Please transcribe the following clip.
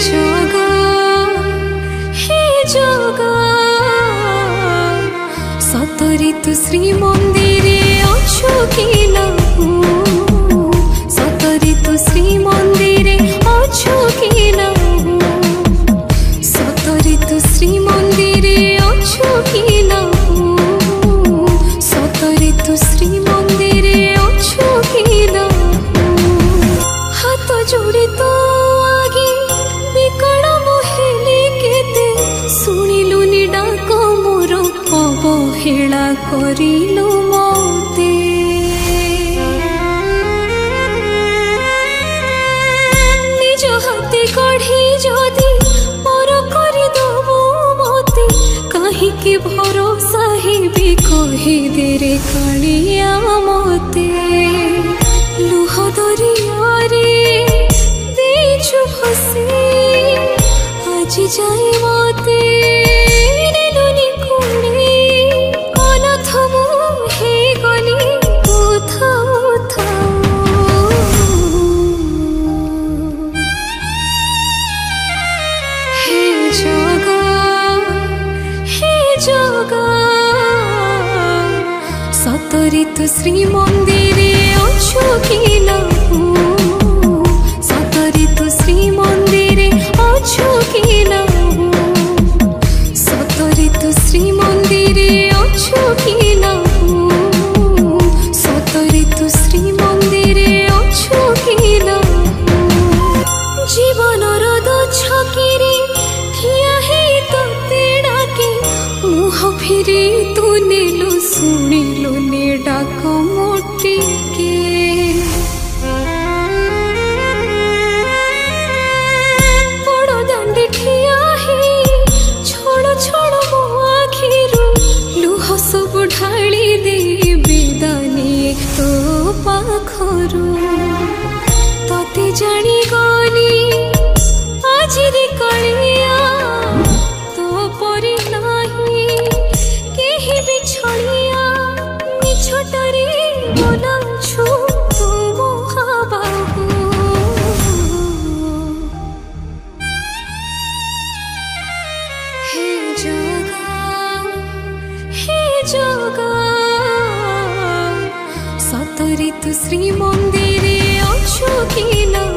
जगा हे जगा सतरी तू श्री मंदिरे अच्छु कि नाहु सतरी तू श्री मंदिरे अच्छु कि नाहु सतरी तू श्री मंदिरे अच्छु कि नाहु सतरी तू श्री मंदिरे अच्छु कि नाहु हाथ जोड़ी तो आगे बिकड़ मोहेली केते शुणिलुनि डाक मोर अवहेला करिलु मते निज हाथी गढ़ी जदि मोर करदबु मते कहीं भरोसा हेबी कही दे रे कालिया मते लुह दरिया देछु फसे आज जाए मते नेलुनी कुणे अनाथ मु हे गली उठाऊ हे जगा सतरी तू श्री मंदिरे अच्छु कि नाहु सतरी तू श्री मंदिरे अच्छु कि नाहु सतरी तू श्री मंदिरे अच्छु कि नाहु सतरी तू श्री मंदिरे अच्छु कि नाहु जीवनर छकिरे ठिया हे तोते डाके मुह फिरी तू नेलु शुणिलु ने डाक मोटिके बड़ दांडे ठिया हे छोड़ छोड़ मो आखिरु लुह सब ढाली दे विदानी तो पाखरु तते जानी गली आज रे कलिया तो परी नाही केही बिछड़िया निछटरे बोलाछु तुम हाबाहु हे जगा सतरी तू श्री मंदिरे अच्छु कि नाहु